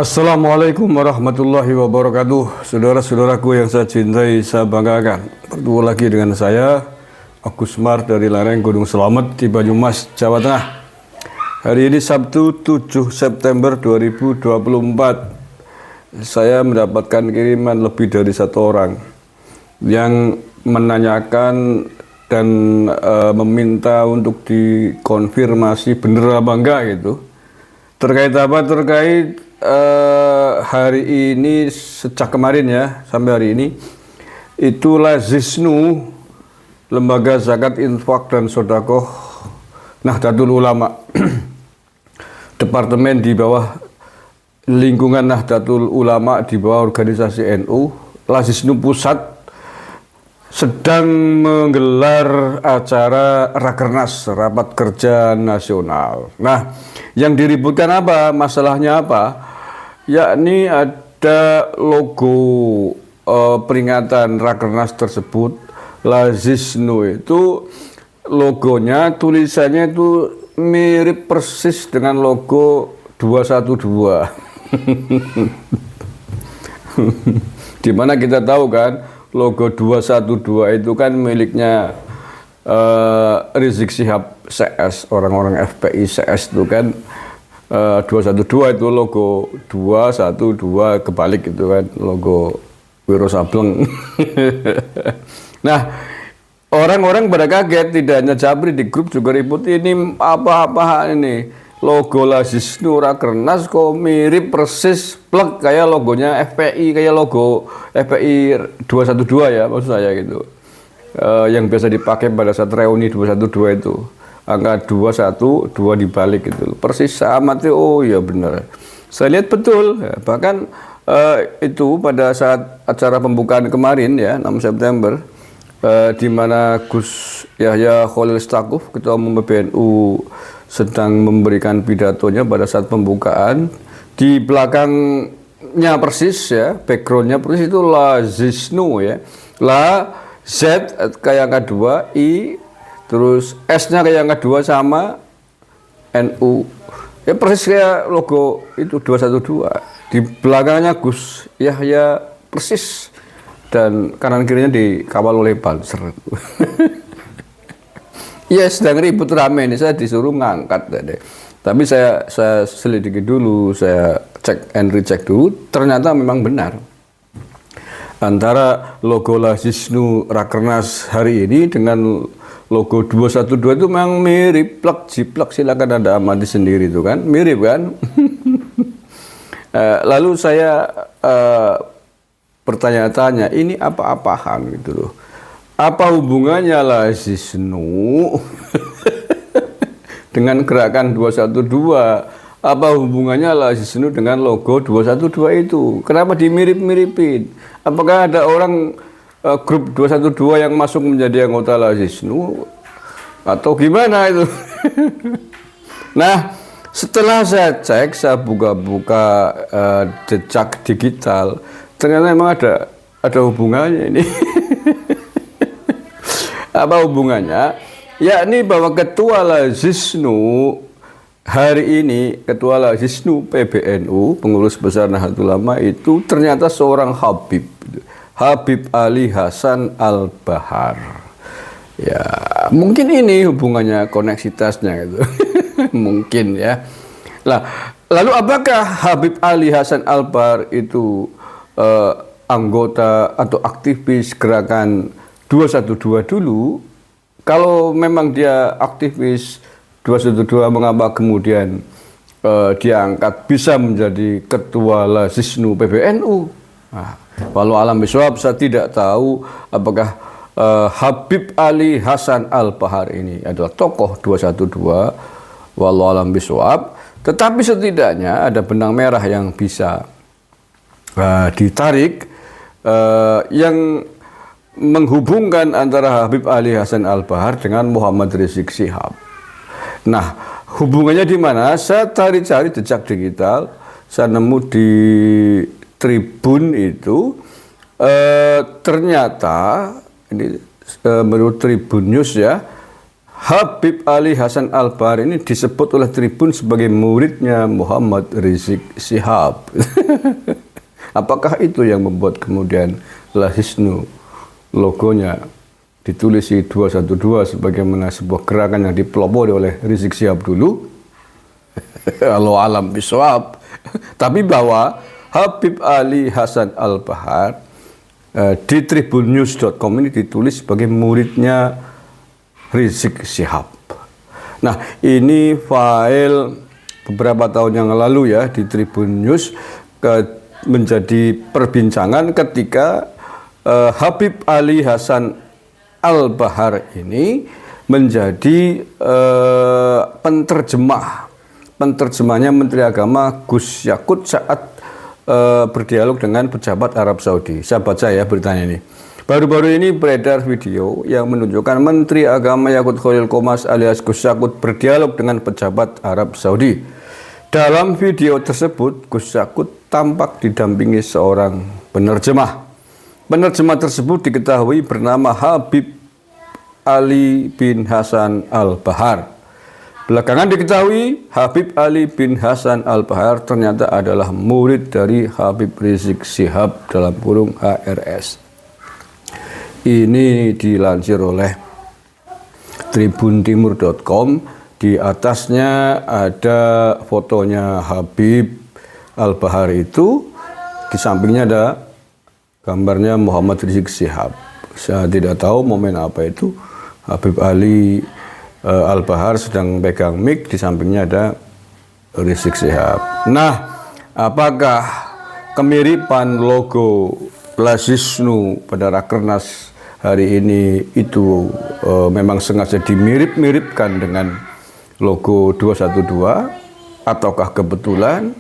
Assalamualaikum warahmatullahi wabarakatuh. Saudara-saudaraku yang saya cintai, saya banggakan. Bertemu lagi dengan saya, Agus Mar dari lereng Gunung Selamet di Banyumas, Jawa Tengah. Hari ini Sabtu 7 September 2024. Saya mendapatkan kiriman lebih dari satu orang yang menanyakan dan meminta untuk dikonfirmasi bener apa enggak gitu. Terkait apa? Terkait hari ini, sejak kemarin ya sampai hari ini, itu Lazisnu, Lembaga Zakat Infak dan Sodakoh Nahdlatul Ulama, departemen di bawah lingkungan Nahdlatul Ulama di bawah organisasi NU, Lazisnu Pusat, sedang menggelar acara Rakernas, Rapat Kerja Nasional. Nah, yang diributkan apa? Masalahnya apa? Yakni ada logo peringatan Rakernas tersebut, Lazisnu itu logonya, tulisannya itu mirip persis dengan logo 212. Dimana kita tahu kan, logo 212 itu kan miliknya Rizik Syihab CS, orang-orang FPI CS itu kan. 212 itu logo 212 kebalik itu kan, logo Wiro Sableng. Nah, orang-orang pada kaget, tidak hanya Jabri, di grup juga ribut, ini apa-apa ini logo Lazisnu Rakernas kok mirip persis plek kayak logonya FPI, kayak logo FPI 212 ya, maksud saya gitu. Yang biasa dipakai pada saat reuni 212 itu. Angka 212 dibalik gitu, persis sama tuh. Oh ya benar, saya lihat betul ya. Bahkan itu pada saat acara pembukaan kemarin ya, 6 September, di mana Gus Yahya Khalil Stakuf, Ketua Umum PBNU, sedang memberikan pidatonya pada saat pembukaan. Di belakangnya persis ya, backgroundnya persis itu Lazisnu ya, La Z kayak angka 2, I terus S-nya kayak angka 2 sama NU. Ya persis kayak logo itu 212. Di belakangnya Gus Yahya persis, dan kanan kirinya dikawal oleh Banser. Ya sedang ribut rame ini, saya disuruh ngangkat deh. Tapi saya selidiki dulu, saya cek and recheck dulu, ternyata memang benar. Antara logo Lazisnu Rakernas hari ini dengan logo 212 itu memang mirip, plak jiplak, silakan Anda amati sendiri itu kan, mirip kan. Lalu saya bertanya-tanya, ini apa-apaan gitu loh. Apa hubungannya Lazisnu dengan gerakan 212? Apa hubungannya Lazisnu dengan logo 212 itu? Kenapa dimirip-miripin? Apakah ada orang grup 212 yang masuk menjadi anggota Lazisnu atau gimana itu? Nah, setelah saya cek, saya buka-buka jejak digital, ternyata memang ada hubungannya ini. Apa hubungannya? Yakni bahwa Ketua Lazisnu hari ini, Ketua Lazisnu PBNU, pengurus besar Nahdlatul Ulama itu ternyata seorang Habib Ali Hasan Al-Bahar. Ya, mungkin ini hubungannya, koneksitasnya gitu. Mungkin ya. Lah, lalu apakah Habib Ali Hasan Al-Bahar itu anggota atau aktivis gerakan 212 dulu? Kalau memang dia aktivis 212, mengapa kemudian diangkat bisa menjadi Ketua Lazisnu PBNU? Nah, walau alam bisawab, saya tidak tahu apakah Habib Ali Hasan Al-Bahar ini adalah tokoh 212, walau alam bisawab. Tetapi setidaknya ada benang merah yang bisa ditarik, yang menghubungkan antara Habib Ali Hasan Al-Bahar dengan Muhammad Rizik Syihab. Nah, hubungannya di mana? Saya cari-cari jejak digital, saya nemu di Tribun itu, ternyata ini menurut Tribun News ya, Habib Ali Hasan Al-Bahar ini disebut oleh Tribun sebagai muridnya Muhammad Rizik Syihab. Apakah itu yang membuat kemudian Lahisnu logonya ditulis 212 sebagaimana sebuah gerakan yang dipelopori oleh Rizik Syihab dulu? Allah alam bisawab. Tapi bahwa Habib Ali Hasan Al-Bahar di tribunnews.com ini ditulis sebagai muridnya Rizik Syihab. Nah, ini file beberapa tahun yang lalu ya di Tribun News menjadi perbincangan ketika Habib Ali Hasan Al-Bahar ini menjadi penterjemahnya Menteri Agama Gus Yakut saat berdialog dengan pejabat Arab Saudi. Saya baca ya beritanya ini. Baru-baru ini beredar video yang menunjukkan Menteri Agama Yakut Khalil Qomas alias Gus Yakut berdialog dengan pejabat Arab Saudi. Dalam video tersebut, Gus Yakut tampak didampingi seorang penerjemah. Penerjemah tersebut diketahui bernama Habib Ali bin Hasan Al-Bahar. Belakangan diketahui Habib Ali bin Hasan Al-Bahar ternyata adalah murid dari Habib Rizik Syihab dalam kurung HRS. Ini dilansir oleh tribuntimur.com. Di atasnya ada fotonya Habib Al-Bahar itu, di sampingnya ada gambarnya Muhammad Rizik Syihab. Saya tidak tahu momen apa itu. Habib Ali Al-Bahar sedang pegang mic, di sampingnya ada Rizik Syihab. Nah, apakah kemiripan logo Lahisnu pada Rakernas hari ini itu memang sengaja dimirip-miripkan dengan logo 212 ataukah kebetulan?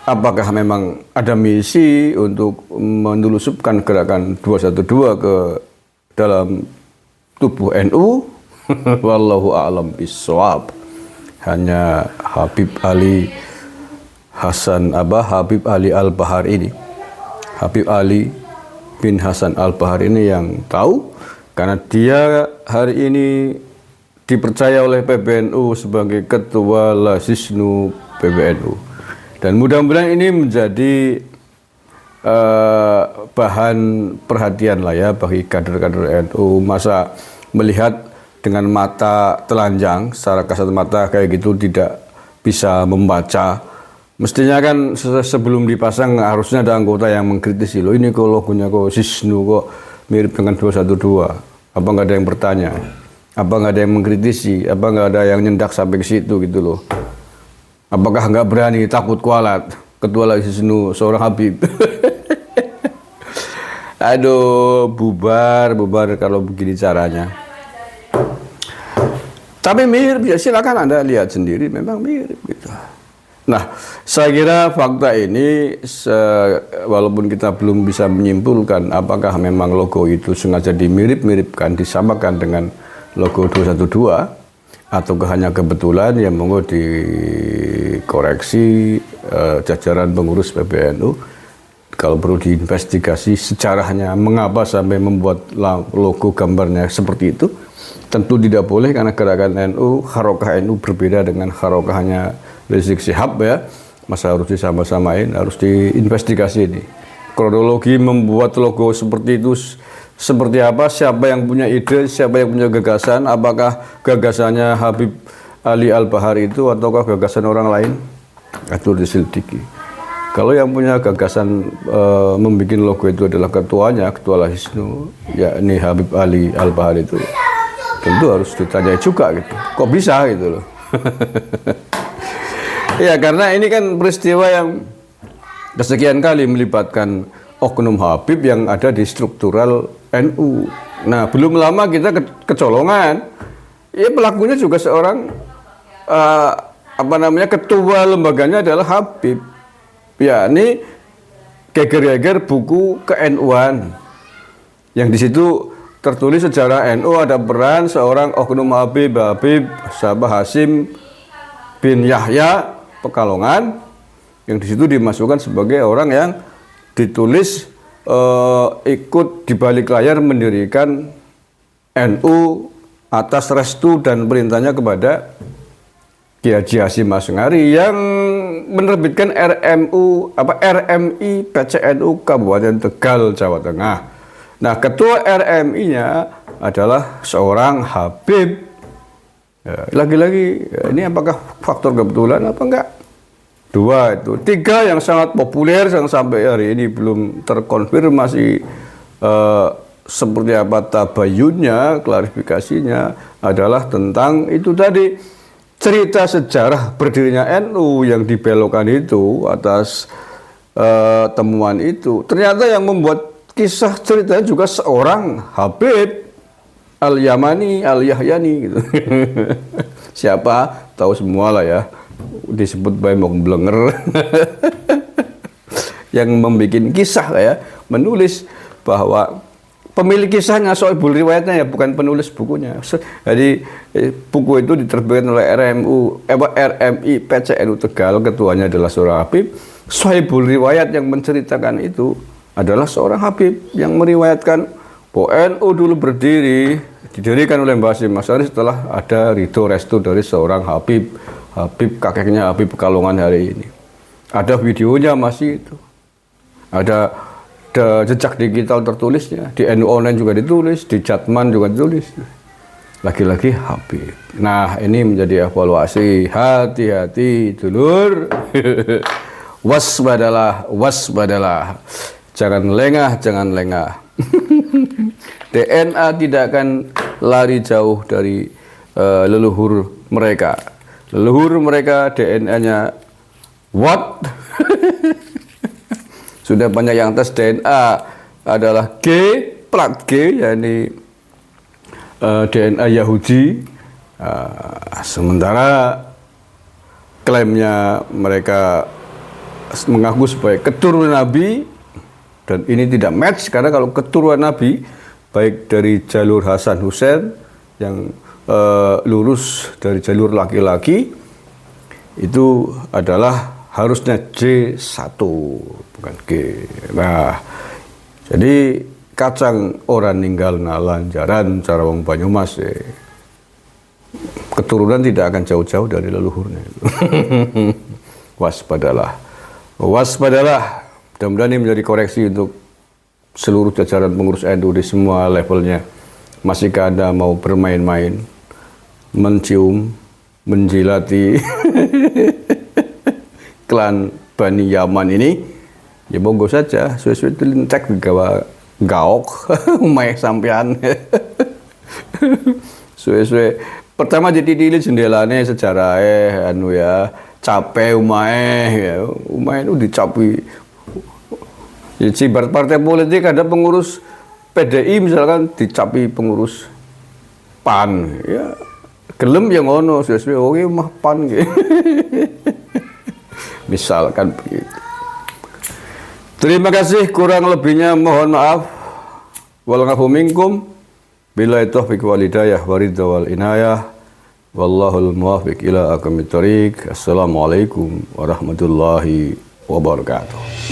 Apakah memang ada misi untuk menelusupkan gerakan 212 ke dalam tubuh NU? Wallahu a'lam bishawab. Hanya Habib Ali Al-Bahar ini, Habib Ali bin Hasan Al-Bahar ini yang tahu, karena dia hari ini dipercaya oleh PBNU sebagai Ketua Lahisnu PBNU. Dan mudah-mudahan ini menjadi bahan perhatian lah ya bagi kader-kader NU. Masa melihat dengan mata telanjang, secara kasat mata kayak gitu tidak bisa membaca. Mestinya kan sebelum dipasang harusnya ada anggota yang mengkritisi, loh ini kok logonya kok Sisnu kok mirip dengan 212. Apa nggak ada yang bertanya? Apa nggak ada yang mengkritisi? Apa nggak ada yang nyendak sampai ke situ gitu loh? Apakah nggak berani, takut kualat? Ketua Lahisnu seorang Habib. Aduh, bubar kalau begini caranya. Tapi mirip ya, silakan Anda lihat sendiri, memang mirip gitu. Nah, saya kira fakta ini walaupun kita belum bisa menyimpulkan apakah memang logo itu sengaja dimirip-miripkan, disamakan dengan logo 212 ataukah hanya kebetulan, ya monggo dikoreksi jajaran pengurus PBNU. Kalau perlu diinvestigasi sejarahnya mengapa sampai membuat logo gambarnya seperti itu. Tentu tidak boleh karena gerakan NU, harokah NU berbeda dengan harokahnya Rizik Syihab ya. Masa harus disama-samain, harus diinvestigasi ini. Kronologi membuat logo seperti itu seperti apa, siapa yang punya ide, siapa yang punya gagasan, apakah gagasannya Habib Ali Al-Bahar itu ataukah gagasan orang lain? Itu diselidiki. Kalau yang punya gagasan membuat logo itu adalah ketuanya, Ketua Lahisnu, yakni Habib Ali Al-Bahar itu, tentu harus ditanya juga gitu. Kok bisa gitu loh. Ya karena ini kan peristiwa yang kesekian kali melibatkan oknum Habib yang ada di struktural NU. Nah, belum lama kita kecolongan. Ya pelakunya juga seorang ketua lembaganya adalah Habib. Ya, ini geger-geger buku ke-NU-an. Yang di situ tertulis sejarah NU ada peran seorang oknum Habib Sabah Hasim bin Yahya Pekalongan, yang di situ dimasukkan sebagai orang yang ditulis ikut di balik layar mendirikan NU atas restu dan perintahnya kepada Ki Haji Hasyim Asy'ari yang menerbitkan RMI PCNU Kabupaten Tegal, Jawa Tengah. Nah, ketua RMI-nya adalah seorang Habib. Ya, lagi-lagi, ini apakah faktor kebetulan apa enggak? 2 itu. 3 yang sangat populer yang sampai hari ini belum terkonfirmasi seperti apa tabayunnya, klarifikasinya adalah tentang itu tadi, cerita sejarah berdirinya NU yang dibelokkan itu atas temuan itu. Ternyata yang membuat kisah ceritanya juga seorang Habib Al-Yamani, Al-Yahyani gitu. Siapa? Tahu semua lah ya. Disebut Baimong Blenger. Yang membuat kisah ya, menulis bahwa pemilik kisahnya, sohibul riwayatnya ya, bukan penulis bukunya. Jadi buku itu diterbitkan oleh RMI PCNU Tegal, ketuanya adalah seorang Habib. Sohibul riwayat yang menceritakan itu adalah seorang Habib yang meriwayatkan bahwa NU dulu didirikan oleh Mbah Hasyim Asy'ari setelah ada ridho restu dari seorang Habib kakeknya Habib Pekalongan hari ini. Ada videonya masih itu. Ada jejak digital tertulisnya, di NU Online juga ditulis, di Jatman juga ditulis. Lagi-lagi Habib. Nah, ini menjadi evaluasi. Hati-hati, dulur. Waspadalah. Jangan lengah. DNA tidak akan lari jauh dari leluhur mereka. Leluhur mereka DNA-nya what? Sudah banyak yang tes DNA adalah plat G, yakni DNA Yahudi. Sementara klaimnya mereka mengaku sebagai keturunan Nabi, dan ini tidak match karena kalau keturunan Nabi baik dari jalur Hasan Hussein yang lurus dari jalur laki-laki itu adalah harusnya J1 bukan G. Nah, jadi kacang orang ninggal nalanjaran cara wong Banyumas keturunan tidak akan jauh-jauh dari leluhurnya. Waspadalah. Mudah-mudahan ini menjadi koreksi untuk seluruh jajaran pengurus NU di semua levelnya. Masihkah Anda mau bermain-main, mencium, menjilati klan Bani Yaman ini? Ya monggo saja, sesuai itu lintek gawa gaok, umai sampean. Sesuai pertama ditidili jendelane sejarah anu ya, capek umai itu dicapi. Jadi partai politik ada pengurus PDI misalkan dicapi pengurus PAN, ya gelem yang ngono sesuai oke mah PAN gitu. Misalkan begitu. Terima kasih, kurang lebihnya mohon maaf. Wallahu minkum. Billahi taufiq wal hidayah waridha wal inayah. Wallahul muwaffiq ila aqwamit thoriq. Assalamualaikum warahmatullahi wabarakatuh.